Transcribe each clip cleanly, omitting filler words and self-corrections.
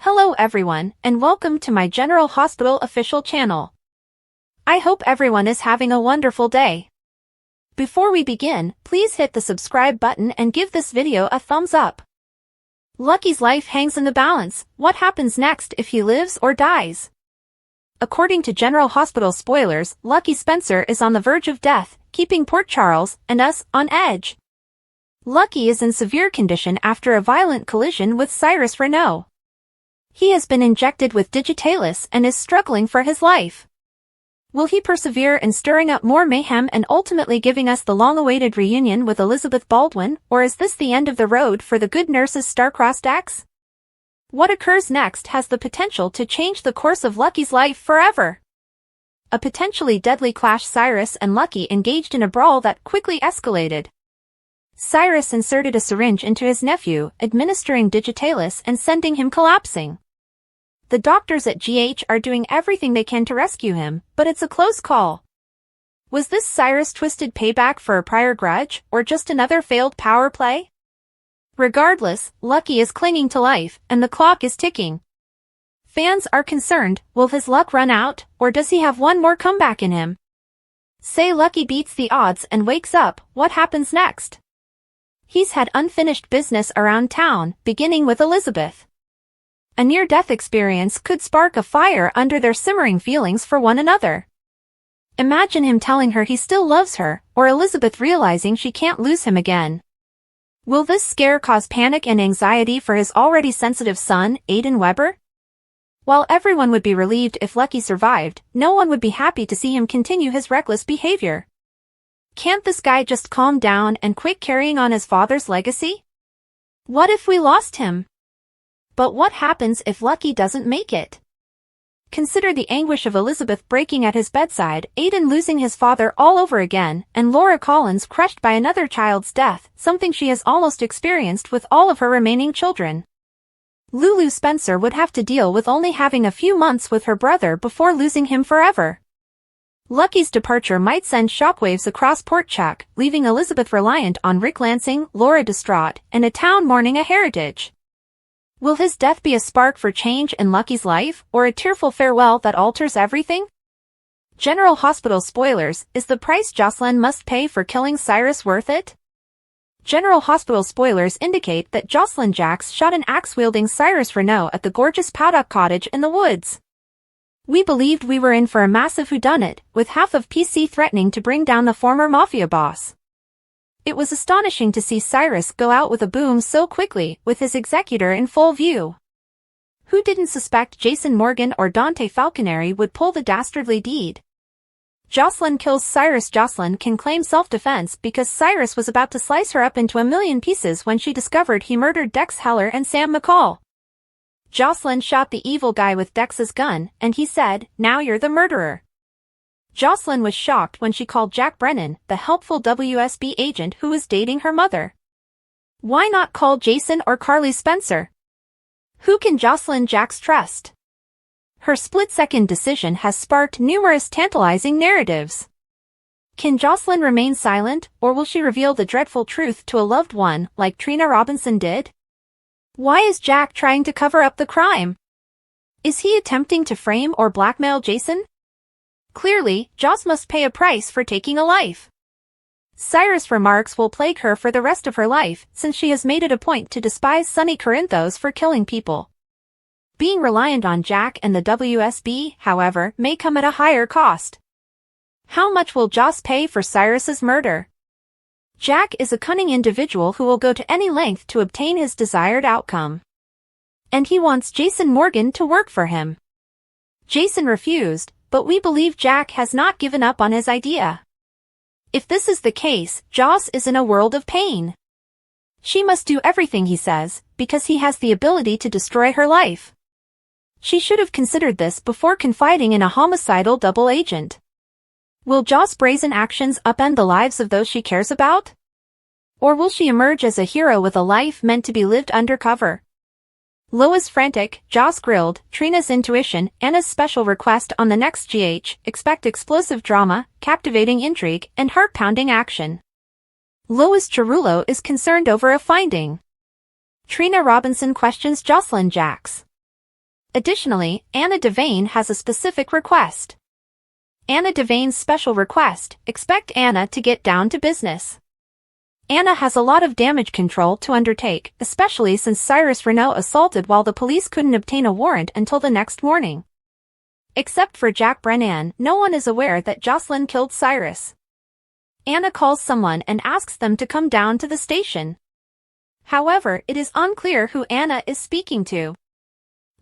Hello everyone, and welcome to my General Hospital official channel. I hope everyone is having a wonderful day. Before we begin, please hit the subscribe button and give this video a thumbs up. Lucky's life hangs in the balance. What happens next if he lives or dies? According to General Hospital spoilers, Lucky Spencer is on the verge of death, keeping Port Charles and us on edge. Lucky is in severe condition after a violent collision with Cyrus Renault. He has been injected with Digitalis and is struggling for his life. Will he persevere in stirring up more mayhem and ultimately giving us the long-awaited reunion with Elizabeth Baldwin, or is this the end of the road for the good nurse's star-crossed ex? What occurs next has the potential to change the course of Lucky's life forever. A potentially deadly clash. Cyrus and Lucky engaged in a brawl that quickly escalated. Cyrus inserted a syringe into his nephew, administering Digitalis and sending him collapsing. The doctors at GH are doing everything they can to rescue him, but it's a close call. Was this Cyrus' twisted payback for a prior grudge, or just another failed power play? Regardless, Lucky is clinging to life, and the clock is ticking. Fans are concerned, will his luck run out, or does he have one more comeback in him? Say Lucky beats the odds and wakes up, what happens next? He's had unfinished business around town, beginning with Elizabeth. A near-death experience could spark a fire under their simmering feelings for one another. Imagine him telling her he still loves her, or Elizabeth realizing she can't lose him again. Will this scare cause panic and anxiety for his already sensitive son, Aidan Weber? While everyone would be relieved if Lucky survived, no one would be happy to see him continue his reckless behavior. Can't this guy just calm down and quit carrying on his father's legacy? What if we lost him? But what happens if Lucky doesn't make it? Consider the anguish of Elizabeth breaking at his bedside, Aidan losing his father all over again, and Laura Collins crushed by another child's death, something she has almost experienced with all of her remaining children. Lulu Spencer would have to deal with only having a few months with her brother before losing him forever. Lucky's departure might send shockwaves across Portchak, leaving Elizabeth reliant on Rick Lansing, Laura distraught, and a town mourning a heritage. Will his death be a spark for change in Lucky's life, or a tearful farewell that alters everything? General Hospital spoilers, is the price Jocelyn must pay for killing Cyrus worth it? General Hospital spoilers indicate that Jocelyn Jacks shot an axe-wielding Cyrus Renault at the gorgeous Paddock cottage in the woods. We believed we were in for a massive whodunit, with half of PC threatening to bring down the former mafia boss. It was astonishing to see Cyrus go out with a boom so quickly, with his executor in full view. Who didn't suspect Jason Morgan or Dante Falconeri would pull the dastardly deed? Jocelyn kills Cyrus. Jocelyn can claim self-defense because Cyrus was about to slice her up into a million pieces when she discovered he murdered Dex Heller and Sam McCall. Jocelyn shot the evil guy with Dex's gun, and he said, "Now you're the murderer." Jocelyn was shocked when she called Jack Brennan, the helpful WSB agent who was dating her mother. Why not call Jason or Carly Spencer? Who can Jocelyn Jacks trust? Her split-second decision has sparked numerous tantalizing narratives. Can Jocelyn remain silent, or will she reveal the dreadful truth to a loved one, like Trina Robinson did? Why is Jack trying to cover up the crime? Is he attempting to frame or blackmail Jason? Clearly, Joss must pay a price for taking a life. Cyrus' remarks will plague her for the rest of her life, since she has made it a point to despise Sonny Corinthos for killing people. Being reliant on Jack and the WSB, however, may come at a higher cost. How much will Joss pay for Cyrus's murder? Jack is a cunning individual who will go to any length to obtain his desired outcome. And he wants Jason Morgan to work for him. Jason refused, but we believe Jack has not given up on his idea. If this is the case, Joss is in a world of pain. She must do everything he says, because he has the ability to destroy her life. She should have considered this before confiding in a homicidal double agent. Will Joss' brazen actions upend the lives of those she cares about? Or will she emerge as a hero with a life meant to be lived undercover? Loa's frantic, Joss grilled, Trina's intuition, Anna's special request on the next GH, expect explosive drama, captivating intrigue, and heart-pounding action. Lois Chirulo is concerned over a finding. Trina Robinson questions Jocelyn Jacks. Additionally, Anna Devane has a specific request. Anna Devane's special request: expect Anna to get down to business. Anna has a lot of damage control to undertake, especially since Cyrus Renault assaulted while the police couldn't obtain a warrant until the next morning. Except for Jack Brennan, no one is aware that Jocelyn killed Cyrus. Anna calls someone and asks them to come down to the station. However, it is unclear who Anna is speaking to.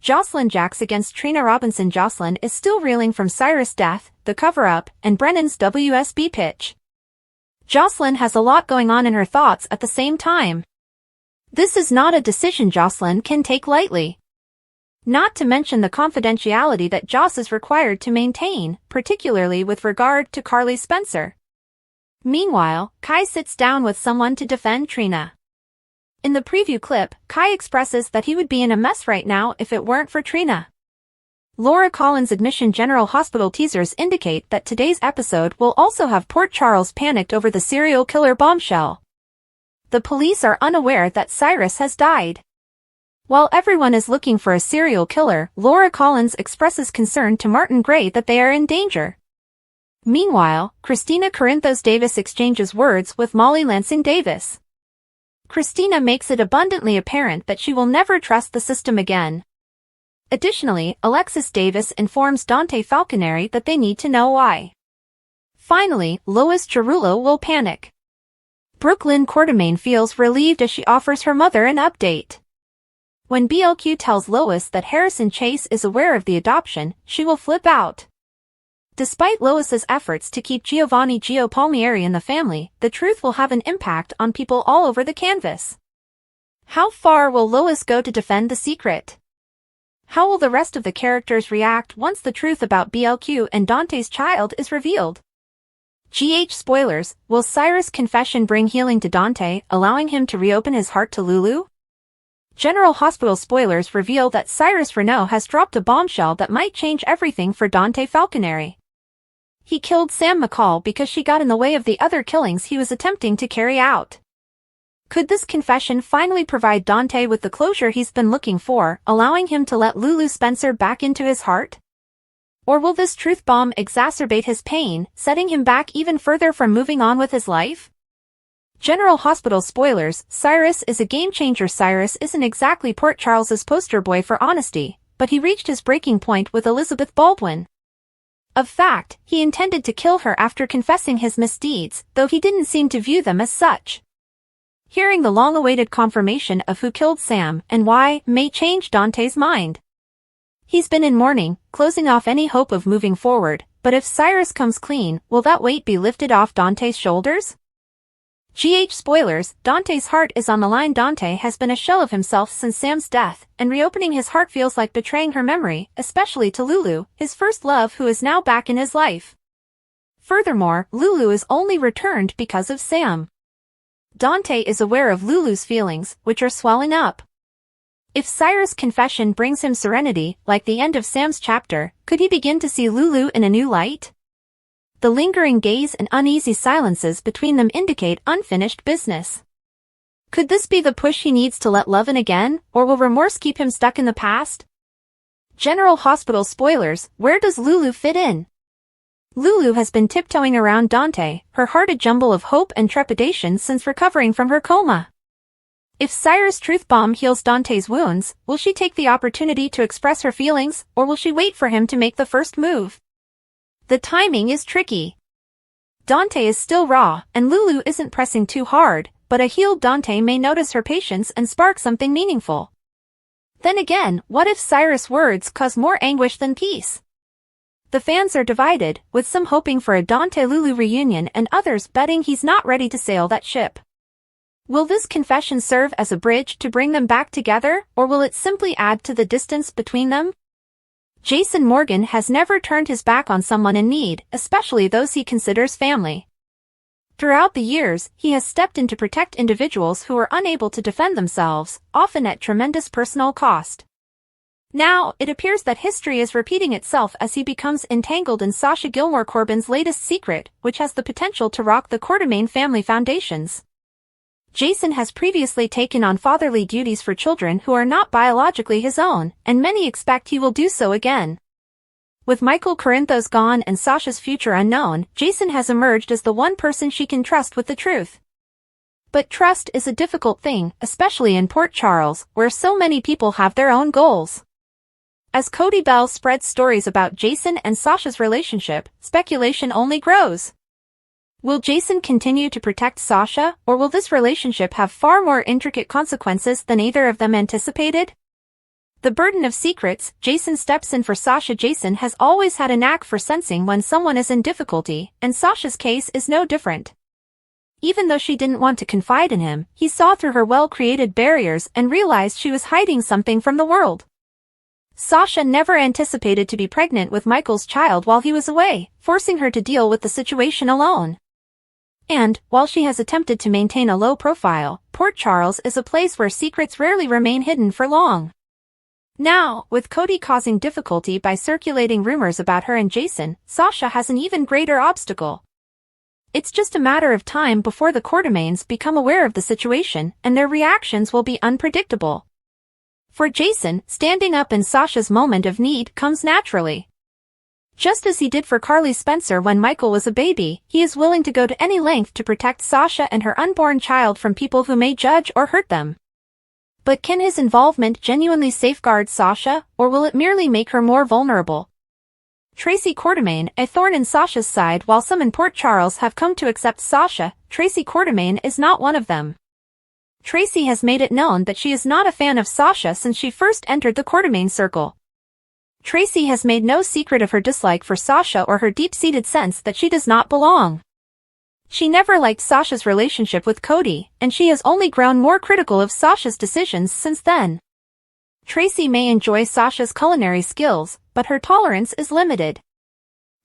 Jocelyn jacks against Trina Robinson. Jocelyn is still reeling from Cyrus' death, the cover-up, and Brennan's WSB pitch. Jocelyn has a lot going on in her thoughts at the same time. This is not a decision Jocelyn can take lightly. Not to mention the confidentiality that Joss is required to maintain, particularly with regard to Carly Spencer. Meanwhile, Kai sits down with someone to defend Trina. In the preview clip, Kai expresses that he would be in a mess right now if it weren't for Trina. Laura Collins' Admission General Hospital teasers indicate that today's episode will also have Port Charles panicked over the serial killer bombshell. The police are unaware that Cyrus has died. While everyone is looking for a serial killer, Laura Collins expresses concern to Martin Gray that they are in danger. Meanwhile, Christina Corinthos Davis exchanges words with Molly Lansing Davis. Christina makes it abundantly apparent that she will never trust the system again. Additionally, Alexis Davis informs Dante Falconeri that they need to know why. Finally, Lois Cerullo will panic. Brooklyn Quartermain feels relieved as she offers her mother an update. When BLQ tells Lois that Harrison Chase is aware of the adoption, she will flip out. Despite Lois's efforts to keep Giovanni Gio Palmieri in the family, the truth will have an impact on people all over the canvas. How far will Lois go to defend the secret? How will the rest of the characters react once the truth about BLQ and Dante's child is revealed? Spoilers, will Cyrus' confession bring healing to Dante, allowing him to reopen his heart to Lulu? General Hospital spoilers reveal that Cyrus Renault has dropped a bombshell that might change everything for Dante Falconeri. He killed Sam McCall because she got in the way of the other killings he was attempting to carry out. Could this confession finally provide Dante with the closure he's been looking for, allowing him to let Lulu Spencer back into his heart? Or will this truth bomb exacerbate his pain, setting him back even further from moving on with his life? General Hospital spoilers, Cyrus is a game-changer. Cyrus isn't exactly Port Charles's poster boy for honesty, but he reached his breaking point with Elizabeth Baldwin. Of fact, he intended to kill her after confessing his misdeeds, though he didn't seem to view them as such. Hearing the long-awaited confirmation of who killed Sam and why may change Dante's mind. He's been in mourning, closing off any hope of moving forward, but if Cyrus comes clean, will that weight be lifted off Dante's shoulders? Spoilers, Dante's heart is on the line. Dante has been a shell of himself since Sam's death, and reopening his heart feels like betraying her memory, especially to Lulu, his first love, who is now back in his life. Furthermore, Lulu is only returned because of Sam. Dante is aware of Lulu's feelings, which are swelling up. If Cyrus' confession brings him serenity, like the end of Sam's chapter, could he begin to see Lulu in a new light? The lingering gaze and uneasy silences between them indicate unfinished business. Could this be the push he needs to let love in again, or will remorse keep him stuck in the past? General Hospital spoilers, where does Lulu fit in? Lulu has been tiptoeing around Dante, her heart a jumble of hope and trepidation since recovering from her coma. If Cyrus' truth bomb heals Dante's wounds, will she take the opportunity to express her feelings, or will she wait for him to make the first move? The timing is tricky. Dante is still raw, and Lulu isn't pressing too hard, but a healed Dante may notice her patience and spark something meaningful. Then again, what if Cyrus' words cause more anguish than peace? The fans are divided, with some hoping for a Dante-Lulu reunion and others betting he's not ready to sail that ship. Will this confession serve as a bridge to bring them back together, or will it simply add to the distance between them? Jason Morgan has never turned his back on someone in need, especially those he considers family. Throughout the years, he has stepped in to protect individuals who are unable to defend themselves, often at tremendous personal cost. Now, it appears that history is repeating itself as he becomes entangled in Sasha Gilmore Corbin's latest secret, which has the potential to rock the Quartermain family foundations. Jason has previously taken on fatherly duties for children who are not biologically his own, and many expect he will do so again. With Michael Corinthos gone and Sasha's future unknown, Jason has emerged as the one person she can trust with the truth. But trust is a difficult thing, especially in Port Charles, where so many people have their own goals. As Cody Bell spreads stories about Jason and Sasha's relationship, speculation only grows. Will Jason continue to protect Sasha, or will this relationship have far more intricate consequences than either of them anticipated? The burden of secrets, Jason steps in for Sasha. Jason has always had a knack for sensing when someone is in difficulty, and Sasha's case is no different. Even though she didn't want to confide in him, he saw through her well-created barriers and realized she was hiding something from the world. Sasha never anticipated to be pregnant with Michael's child while he was away, forcing her to deal with the situation alone. And, while she has attempted to maintain a low profile, Port Charles is a place where secrets rarely remain hidden for long. Now, with Cody causing difficulty by circulating rumors about her and Jason, Sasha has an even greater obstacle. It's just a matter of time before the Quartermaines become aware of the situation, and their reactions will be unpredictable. For Jason, standing up in Sasha's moment of need comes naturally. Just as he did for Carly Spencer when Michael was a baby, he is willing to go to any length to protect Sasha and her unborn child from people who may judge or hurt them. But can his involvement genuinely safeguard Sasha, or will it merely make her more vulnerable? Tracy Quartermaine, a thorn in Sasha's side. While some in Port Charles have come to accept Sasha, Tracy Quartermaine is not one of them. Tracy has made it known that she is not a fan of Sasha since she first entered the Quartermaine circle. Tracy has made no secret of her dislike for Sasha or her deep-seated sense that she does not belong. She never liked Sasha's relationship with Cody, and she has only grown more critical of Sasha's decisions since then. Tracy may enjoy Sasha's culinary skills, but her tolerance is limited.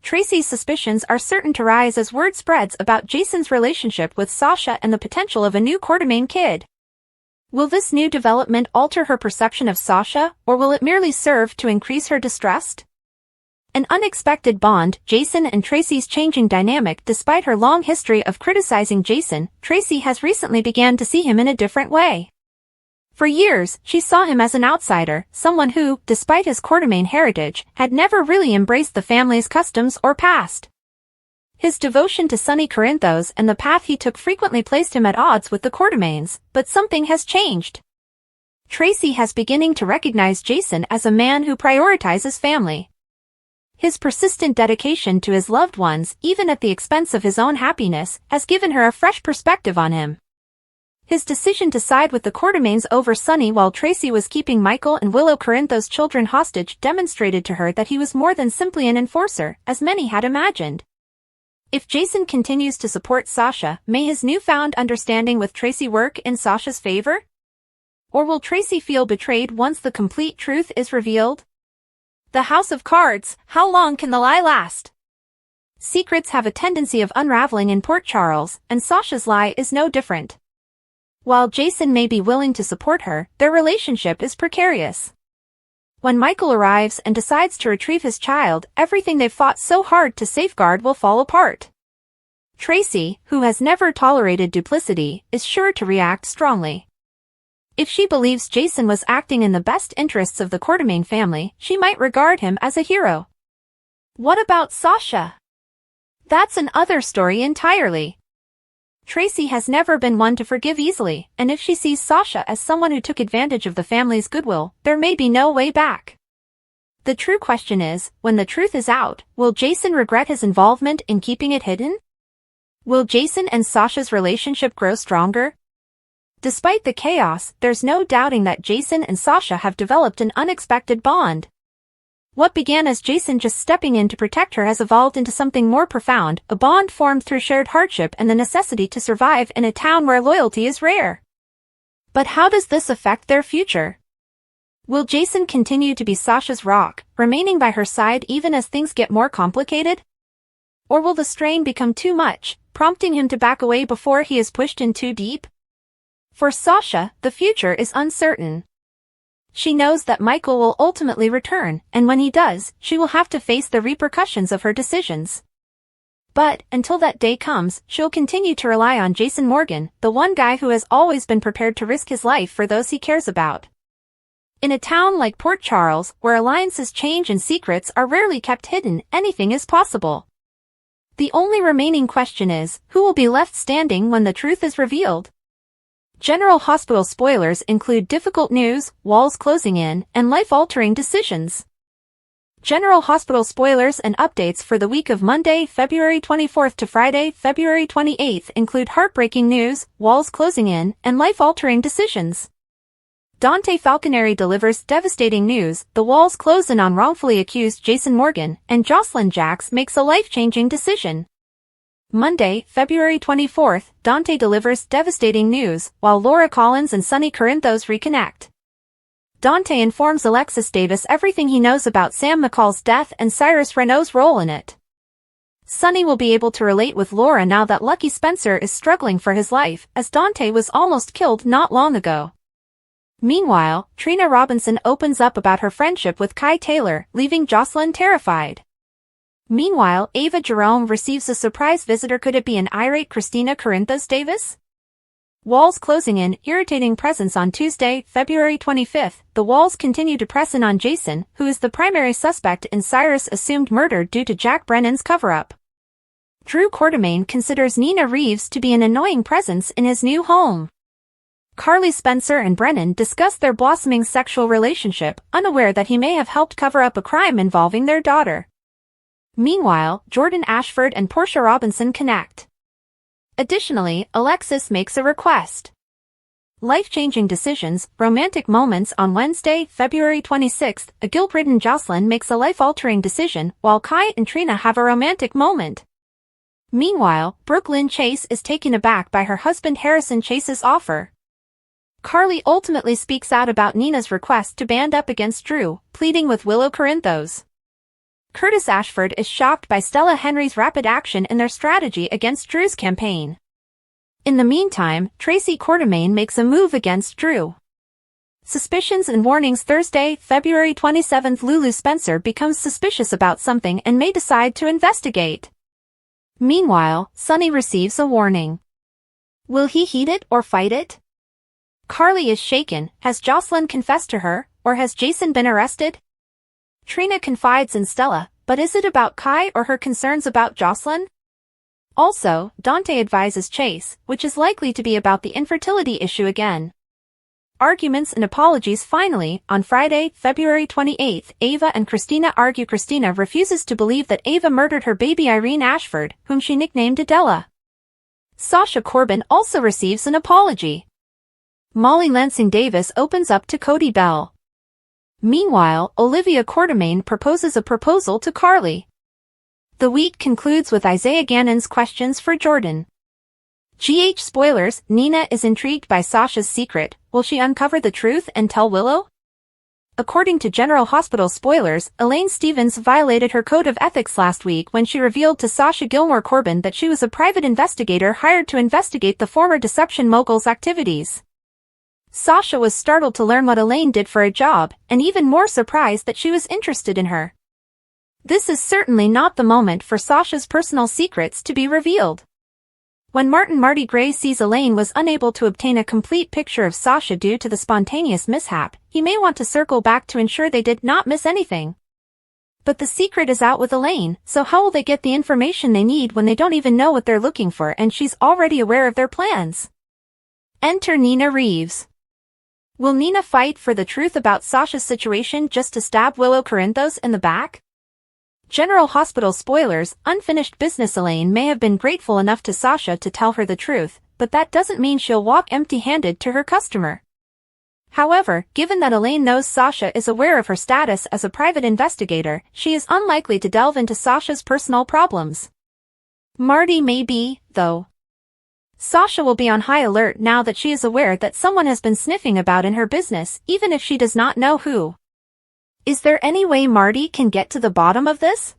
Tracy's suspicions are certain to rise as word spreads about Jason's relationship with Sasha and the potential of a new Quartermaine kid. Will this new development alter her perception of Sasha, or will it merely serve to increase her distrust? An unexpected bond, Jason and Tracy's changing dynamic. Despite her long history of criticizing Jason, Tracy has recently began to see him in a different way. For years, she saw him as an outsider, someone who, despite his Quartermaine heritage, had never really embraced the family's customs or past. His devotion to Sonny Corinthos and the path he took frequently placed him at odds with the Quartermaines, but something has changed. Tracy has beginning to recognize Jason as a man who prioritizes family. His persistent dedication to his loved ones, even at the expense of his own happiness, has given her a fresh perspective on him. His decision to side with the Quartermaines over Sonny while Tracy was keeping Michael and Willow Corinthos' children hostage demonstrated to her that he was more than simply an enforcer, as many had imagined. If Jason continues to support Sasha, may his newfound understanding with Tracy work in Sasha's favor? Or will Tracy feel betrayed once the complete truth is revealed? The House of Cards, how long can the lie last? Secrets have a tendency of unraveling in Port Charles, and Sasha's lie is no different. While Jason may be willing to support her, their relationship is precarious. When Michael arrives and decides to retrieve his child, everything they've fought so hard to safeguard will fall apart. Tracy, who has never tolerated duplicity, is sure to react strongly. If she believes Jason was acting in the best interests of the Quartermaine family, she might regard him as a hero. What about Sasha? That's another story entirely. Tracy has never been one to forgive easily, and if she sees Sasha as someone who took advantage of the family's goodwill, there may be no way back. The true question is, when the truth is out, will Jason regret his involvement in keeping it hidden? Will Jason and Sasha's relationship grow stronger? Despite the chaos, there's no doubting that Jason and Sasha have developed an unexpected bond. What began as Jason just stepping in to protect her has evolved into something more profound, a bond formed through shared hardship and the necessity to survive in a town where loyalty is rare. But how does this affect their future? Will Jason continue to be Sasha's rock, remaining by her side even as things get more complicated? Or will the strain become too much, prompting him to back away before he is pushed in too deep? For Sasha, the future is uncertain. She knows that Michael will ultimately return, and when he does, she will have to face the repercussions of her decisions. But, until that day comes, she'll continue to rely on Jason Morgan, the one guy who has always been prepared to risk his life for those he cares about. In a town like Port Charles, where alliances change and secrets are rarely kept hidden, anything is possible. The only remaining question is, who will be left standing when the truth is revealed? General Hospital spoilers include difficult news, walls closing in, and life-altering decisions. General Hospital spoilers and updates for the week of Monday, February 24th to Friday, February 28th include heartbreaking news, walls closing in, and life-altering decisions. Dante Falconeri delivers devastating news, the walls close in on wrongfully accused Jason Morgan, and Jocelyn Jacks makes a life-changing decision. Monday, February 24th, Dante delivers devastating news, while Laura Collins and Sonny Corinthos reconnect. Dante informs Alexis Davis everything he knows about Sam McCall's death and Cyrus Renault's role in it. Sonny will be able to relate with Laura now that Lucky Spencer is struggling for his life, as Dante was almost killed not long ago. Meanwhile, Trina Robinson opens up about her friendship with Kai Taylor, leaving Jocelyn terrified. Meanwhile, Ava Jerome receives a surprise visitor. Could it be an irate Christina Corinthos Davis? Walls closing in, irritating presence on Tuesday, February 25th, the walls continue to press in on Jason, who is the primary suspect in Cyrus' assumed murder due to Jack Brennan's cover-up. Drew Quartermaine considers Nina Reeves to be an annoying presence in his new home. Carly Spencer and Brennan discuss their blossoming sexual relationship, unaware that he may have helped cover up a crime involving their daughter. Meanwhile, Jordan Ashford and Portia Robinson connect. Additionally, Alexis makes a request. Life-changing decisions, romantic moments on Wednesday, February 26th, a guilt-ridden Jocelyn makes a life-altering decision, while Kai and Trina have a romantic moment. Meanwhile, Brooke Lynn Chase is taken aback by her husband Harrison Chase's offer. Carly ultimately speaks out about Nina's request to band up against Drew, pleading with Willow Corinthos. Curtis Ashford is shocked by Stella Henry's rapid action in their strategy against Drew's campaign. In the meantime, Tracy Quartermaine makes a move against Drew. Suspicions and warnings. Thursday, February 27th, Lulu Spencer becomes suspicious about something and may decide to investigate. Meanwhile, Sonny receives a warning. Will he heed it or fight it? Carly is shaken. Has Jocelyn confessed to her, or has Jason been arrested? Trina confides in Stella, but is it about Kai or her concerns about Jocelyn? Also, Dante advises Chase, which is likely to be about the infertility issue again. Arguments and apologies. Finally, on Friday, February 28th, Ava and Christina argue. Christina refuses to believe that Ava murdered her baby Irene Ashford, whom she nicknamed Adela. Sasha Corbin also receives an apology. Molly Lansing Davis opens up to Cody Bell. Meanwhile, Olivia Quartermaine proposes a proposal to Carly. The week concludes with Isaiah Gannon's questions for Jordan. GH spoilers. Nina is intrigued by Sasha's secret. Will she uncover the truth and tell Willow? According to General Hospital spoilers, Elaine Stevens violated her code of ethics last week when she revealed to Sasha Gilmore Corbin that she was a private investigator hired to investigate the former Deception mogul's activities. Sasha was startled to learn what Elaine did for a job, and even more surprised that she was interested in her. This is certainly not the moment for Sasha's personal secrets to be revealed. When Marty Gray sees Elaine was unable to obtain a complete picture of Sasha due to the spontaneous mishap, he may want to circle back to ensure they did not miss anything. But the secret is out with Elaine, so how will they get the information they need when they don't even know what they're looking for and she's already aware of their plans? Enter Nina Reeves. Will Nina fight for the truth about Sasha's situation just to stab Willow Corinthos in the back? General Hospital spoilers. Unfinished business. Elaine may have been grateful enough to Sasha to tell her the truth, but that doesn't mean she'll walk empty-handed to her customer. However, given that Elaine knows Sasha is aware of her status as a private investigator, she is unlikely to delve into Sasha's personal problems. Marty may be, though. Sasha will be on high alert now that she is aware that someone has been sniffing about in her business, even if she does not know who. Is there any way Marty can get to the bottom of this?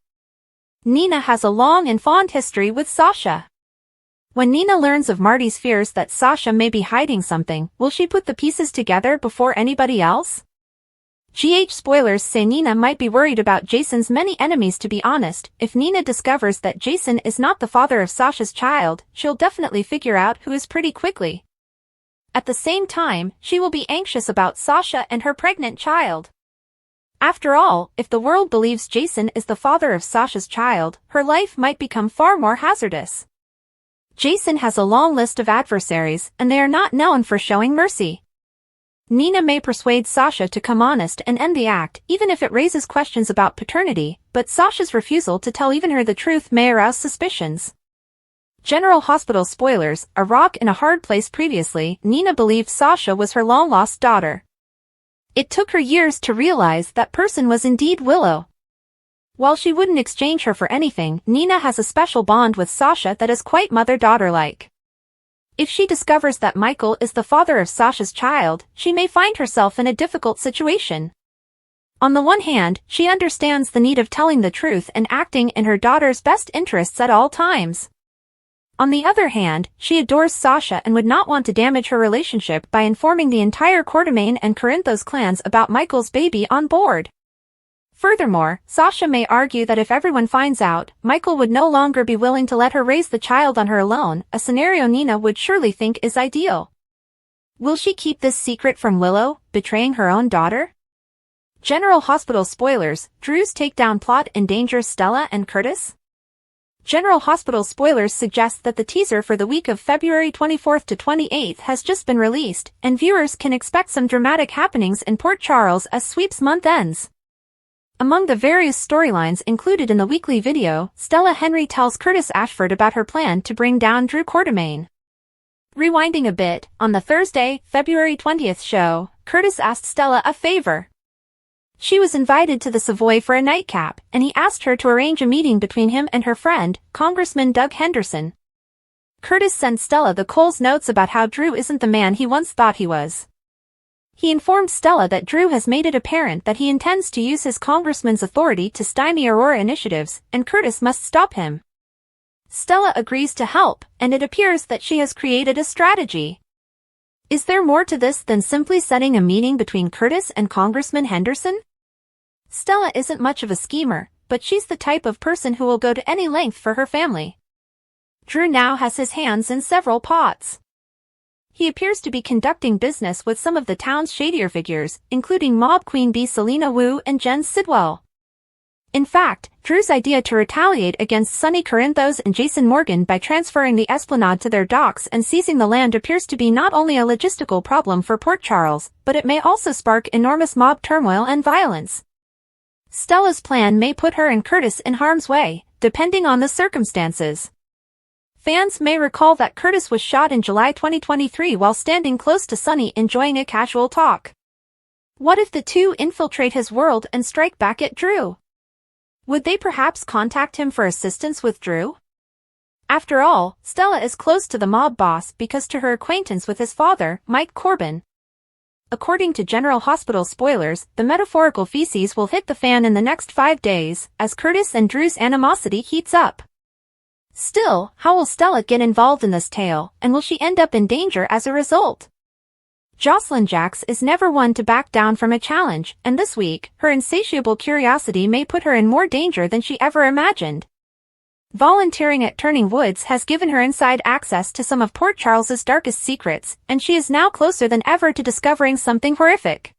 Nina has a long and fond history with Sasha. When Nina learns of Marty's fears that Sasha may be hiding something, will she put the pieces together before anybody else? Spoilers say Nina might be worried about Jason's many enemies. To be honest, if Nina discovers that Jason is not the father of Sasha's child, she'll definitely figure out who is pretty quickly. At the same time, she will be anxious about Sasha and her pregnant child. After all, if the world believes Jason is the father of Sasha's child, her life might become far more hazardous. Jason has a long list of adversaries, and they are not known for showing mercy. Nina may persuade Sasha to come honest and end the act, even if it raises questions about paternity, but Sasha's refusal to tell even her the truth may arouse suspicions. General Hospital spoilers: a rock in a hard place. Previously, Nina believed Sasha was her long-lost daughter. It took her years to realize that person was indeed Willow. While she wouldn't exchange her for anything, Nina has a special bond with Sasha that is quite mother-daughter-like. If she discovers that Michael is the father of Sasha's child, she may find herself in a difficult situation. On the one hand, she understands the need of telling the truth and acting in her daughter's best interests at all times. On the other hand, she adores Sasha and would not want to damage her relationship by informing the entire Quartermaine and Corinthos clans about Michael's baby on board. Furthermore, Sasha may argue that if everyone finds out, Michael would no longer be willing to let her raise the child on her alone, a scenario Nina would surely think is ideal. Will she keep this secret from Willow, betraying her own daughter? General Hospital spoilers: Drew's takedown plot endangers Stella and Curtis? General Hospital spoilers suggest that the teaser for the week of February 24th to 28th has just been released, and viewers can expect some dramatic happenings in Port Charles as sweeps month ends. Among the various storylines included in the weekly video, Stella Henry tells Curtis Ashford about her plan to bring down Drew Quartermaine. Rewinding a bit, on the Thursday, February 20th show, Curtis asked Stella a favor. She was invited to the Savoy for a nightcap, and he asked her to arrange a meeting between him and her friend, Congressman Doug Henderson. Curtis sent Stella the Coles notes about how Drew isn't the man he once thought he was. He informed Stella that Drew has made it apparent that he intends to use his congressman's authority to stymie Aurora initiatives, and Curtis must stop him. Stella agrees to help, and it appears that she has created a strategy. Is there more to this than simply setting a meeting between Curtis and Congressman Henderson? Stella isn't much of a schemer, but she's the type of person who will go to any length for her family. Drew now has his hands in several pots. He appears to be conducting business with some of the town's shadier figures, including mob queen bee Selena Wu and Jen Sidwell. In fact, Drew's idea to retaliate against Sonny Corinthos and Jason Morgan by transferring the Esplanade to their docks and seizing the land appears to be not only a logistical problem for Port Charles, but it may also spark enormous mob turmoil and violence. Stella's plan may put her and Curtis in harm's way, depending on the circumstances. Fans may recall that Curtis was shot in July 2023 while standing close to Sonny enjoying a casual talk. What if the two infiltrate his world and strike back at Drew? Would they perhaps contact him for assistance with Drew? After all, Stella is close to the mob boss because to her acquaintance with his father, Mike Corbin. According to General Hospital spoilers, the metaphorical feces will hit the fan in the next 5 days, as Curtis and Drew's animosity heats up. Still, how will Stella get involved in this tale, and will she end up in danger as a result? Jocelyn Jacks is never one to back down from a challenge, and this week, her insatiable curiosity may put her in more danger than she ever imagined. Volunteering at Turning Woods has given her inside access to some of Port Charles's darkest secrets, and she is now closer than ever to discovering something horrific.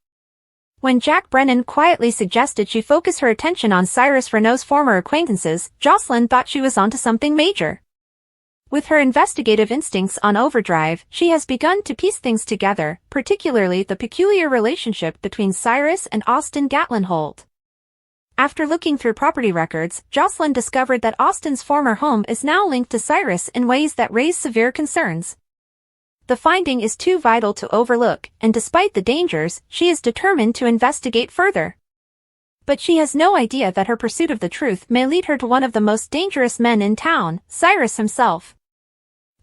When Jack Brennan quietly suggested she focus her attention on Cyrus Renault's former acquaintances, Jocelyn thought she was onto something major. With her investigative instincts on overdrive, she has begun to piece things together, particularly the peculiar relationship between Cyrus and Austin Gatlin Holt. After looking through property records, Jocelyn discovered that Austin's former home is now linked to Cyrus in ways that raise severe concerns. The finding is too vital to overlook, and despite the dangers, she is determined to investigate further. But she has no idea that her pursuit of the truth may lead her to one of the most dangerous men in town, Cyrus himself.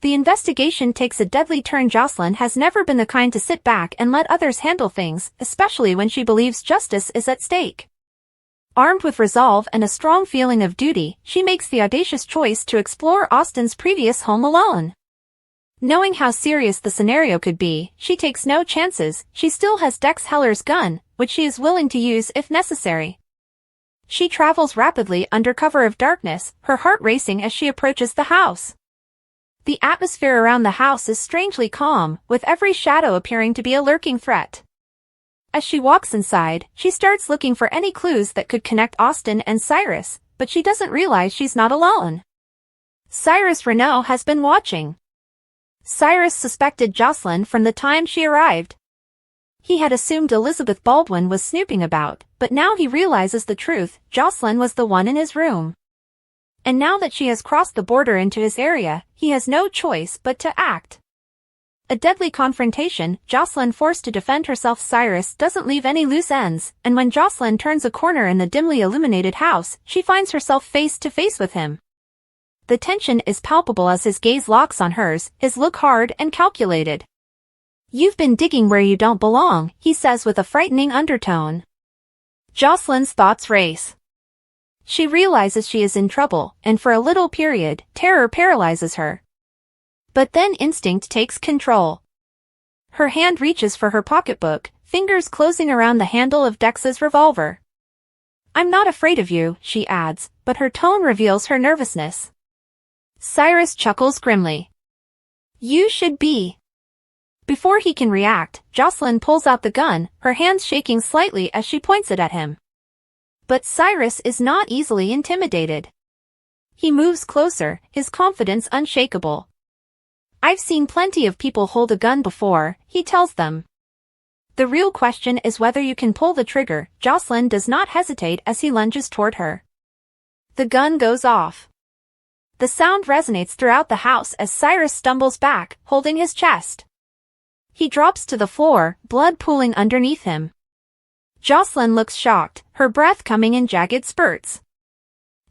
The investigation takes a deadly turn. Jocelyn has never been the kind to sit back and let others handle things, especially when she believes justice is at stake. Armed with resolve and a strong feeling of duty, she makes the audacious choice to explore Austin's previous home alone. Knowing how serious the scenario could be, she takes no chances. She still has Dex Heller's gun, which she is willing to use if necessary. She travels rapidly under cover of darkness, her heart racing as she approaches the house. The atmosphere around the house is strangely calm, with every shadow appearing to be a lurking threat. As she walks inside, she starts looking for any clues that could connect Austin and Cyrus, but she doesn't realize she's not alone. Cyrus Renault has been watching. Cyrus suspected Jocelyn from the time she arrived. He had assumed Elizabeth Baldwin was snooping about, but now he realizes the truth, Jocelyn was the one in his room. And now that she has crossed the border into his area, he has no choice but to act. A deadly confrontation, Jocelyn forced to defend herself. Cyrus doesn't leave any loose ends, and when Jocelyn turns a corner in the dimly illuminated house, she finds herself face to face with him. The tension is palpable as his gaze locks on hers, his look hard and calculated. "You've been digging where you don't belong," he says with a frightening undertone. Jocelyn's thoughts race. She realizes she is in trouble, and for a little period, terror paralyzes her. But then instinct takes control. Her hand reaches for her pocketbook, fingers closing around the handle of Dex's revolver. "I'm not afraid of you," she adds, but her tone reveals her nervousness. Cyrus chuckles grimly. "You should be." Before he can react, Jocelyn pulls out the gun, her hands shaking slightly as she points it at him. But Cyrus is not easily intimidated. He moves closer, his confidence unshakable. "I've seen plenty of people hold a gun before," he tells them. "The real question is whether you can pull the trigger." Jocelyn does not hesitate as he lunges toward her. The gun goes off. The sound resonates throughout the house as Cyrus stumbles back, holding his chest. He drops to the floor, blood pooling underneath him. Jocelyn looks shocked, her breath coming in jagged spurts.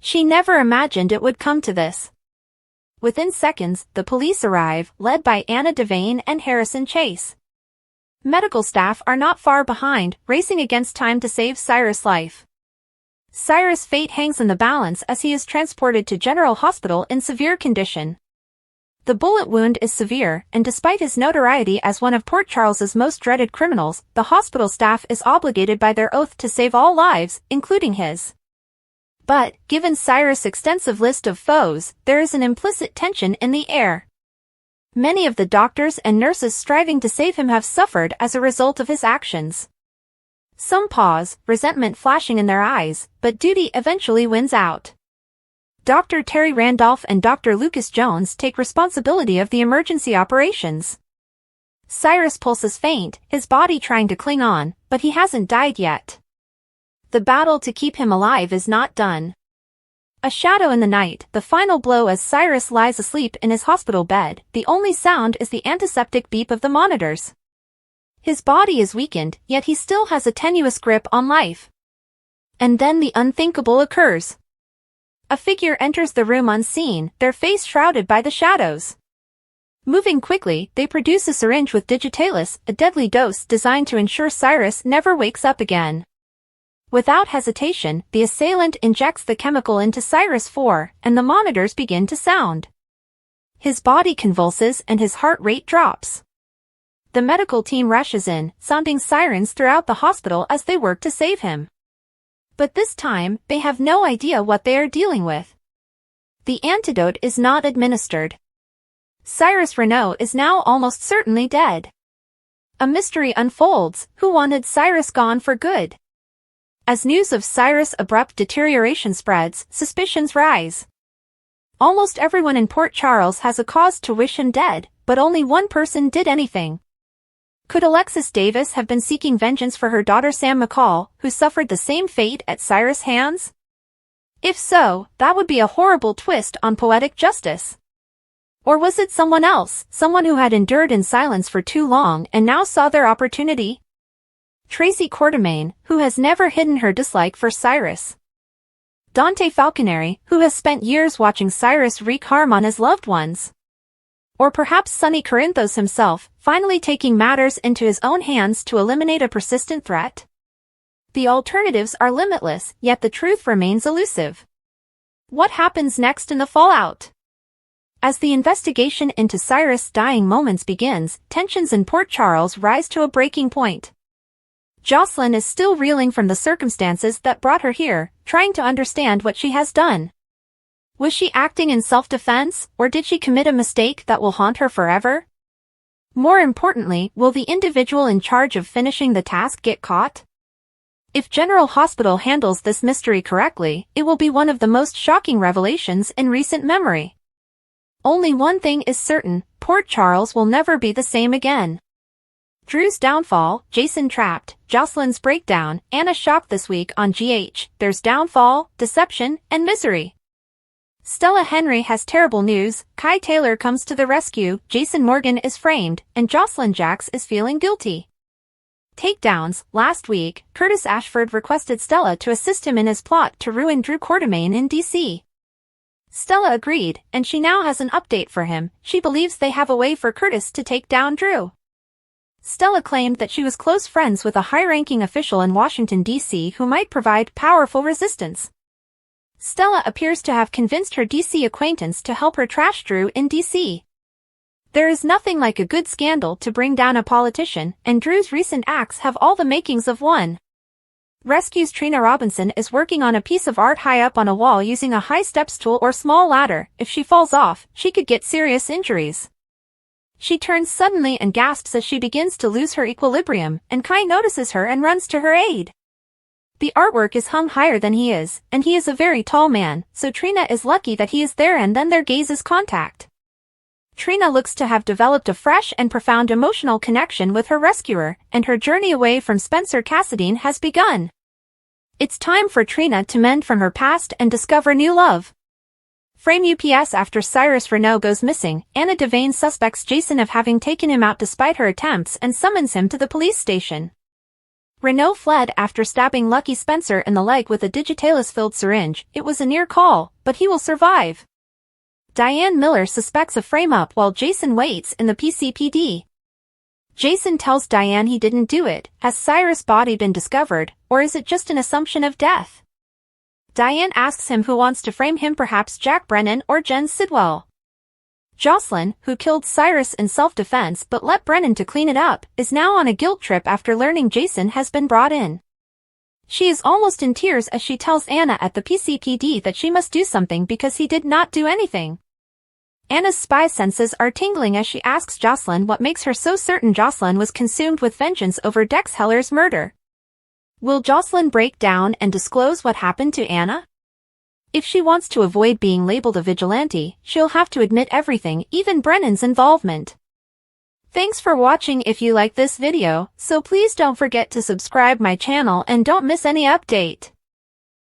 She never imagined it would come to this. Within seconds, the police arrive, led by Anna Devane and Harrison Chase. Medical staff are not far behind, racing against time to save Cyrus' life. Cyrus' fate hangs in the balance as he is transported to General Hospital in severe condition. The bullet wound is severe, and despite his notoriety as one of Port Charles's most dreaded criminals, the hospital staff is obligated by their oath to save all lives, including his. But, given Cyrus' extensive list of foes, there is an implicit tension in the air. Many of the doctors and nurses striving to save him have suffered as a result of his actions. Some pause, resentment flashing in their eyes, but duty eventually wins out. Dr. Terry Randolph and Dr. Lucas Jones take responsibility of the emergency operations. Cyrus pulses faint, his body trying to cling on, but he hasn't died yet. The battle to keep him alive is not done. A shadow in the night, the final blow as Cyrus lies asleep in his hospital bed, the only sound is the antiseptic beep of the monitors. His body is weakened, yet he still has a tenuous grip on life. And then the unthinkable occurs. A figure enters the room unseen, their face shrouded by the shadows. Moving quickly, they produce a syringe with digitalis, a deadly dose designed to ensure Cyrus never wakes up again. Without hesitation, the assailant injects the chemical into Cyrus 4, and the monitors begin to sound. His body convulses and his heart rate drops. The medical team rushes in, sounding sirens throughout the hospital as they work to save him. But this time, they have no idea what they are dealing with. The antidote is not administered. Cyrus Renault is now almost certainly dead. A mystery unfolds, who wanted Cyrus gone for good? As news of Cyrus' abrupt deterioration spreads, suspicions rise. Almost everyone in Port Charles has a cause to wish him dead, but only one person did anything. Could Alexis Davis have been seeking vengeance for her daughter Sam McCall, who suffered the same fate at Cyrus' hands? If so, that would be a horrible twist on poetic justice. Or was it someone else, someone who had endured in silence for too long and now saw their opportunity? Tracy Quartermaine, who has never hidden her dislike for Cyrus. Dante Falconeri, who has spent years watching Cyrus wreak harm on his loved ones. Or perhaps Sonny Corinthos himself, finally taking matters into his own hands to eliminate a persistent threat? The alternatives are limitless, yet the truth remains elusive. What happens next in the fallout? As the investigation into Cyrus' dying moments begins, tensions in Port Charles rise to a breaking point. Jocelyn is still reeling from the circumstances that brought her here, trying to understand what she has done. Was she acting in self-defense, or did she commit a mistake that will haunt her forever? More importantly, will the individual in charge of finishing the task get caught? If General Hospital handles this mystery correctly, it will be one of the most shocking revelations in recent memory. Only one thing is certain, Port Charles will never be the same again. Drew's downfall, Jason trapped, Jocelyn's breakdown, Anna shocked this week on GH, there's downfall, deception, and misery. Stella Henry has terrible news, Kai Taylor comes to the rescue, Jason Morgan is framed, and Jocelyn Jacks is feeling guilty. Takedowns, last week, Curtis Ashford requested Stella to assist him in his plot to ruin Drew Quartermaine in DC. Stella agreed, and she now has an update for him, she believes they have a way for Curtis to take down Drew. Stella claimed that she was close friends with a high-ranking official in Washington, D.C. who might provide powerful resistance. Stella appears to have convinced her D.C. acquaintance to help her trash Drew in D.C. There is nothing like a good scandal to bring down a politician, and Drew's recent acts have all the makings of one. Rescue's Trina Robinson is working on a piece of art high up on a wall using a high step stool or small ladder. If she falls off, she could get serious injuries. She turns suddenly and gasps as she begins to lose her equilibrium, and Kai notices her and runs to her aid. The artwork is hung higher than he is, and he is a very tall man, so Trina is lucky that he is there and then their gazes contact. Trina looks to have developed a fresh and profound emotional connection with her rescuer, and her journey away from Spencer Cassadine has begun. It's time for Trina to mend from her past and discover new love. Frame UPS after Cyrus Renault goes missing, Anna Devane suspects Jason of having taken him out despite her attempts and summons him to the police station. Renault fled after stabbing Lucky Spencer in the leg with a Digitalis-filled syringe. It was a near call, but he will survive. Diane Miller suspects a frame-up while Jason waits in the PCPD. Jason tells Diane he didn't do it. Has Cyrus' body been discovered, or is it just an assumption of death? Diane asks him who wants to frame him, perhaps Jack Brennan or Jen Sidwell. Jocelyn, who killed Cyrus in self-defense but let Brennan to clean it up, is now on a guilt trip after learning Jason has been brought in. She is almost in tears as she tells Anna at the PCPD that she must do something because he did not do anything. Anna's spy senses are tingling as she asks Jocelyn what makes her so certain Jocelyn was consumed with vengeance over Dex Heller's murder. Will Jocelyn break down and disclose what happened to Anna? If she wants to avoid being labeled a vigilante, she'll have to admit everything, even Brennan's involvement. Thanks for watching. If you like this video, so please don't forget to subscribe my channel and don't miss any update.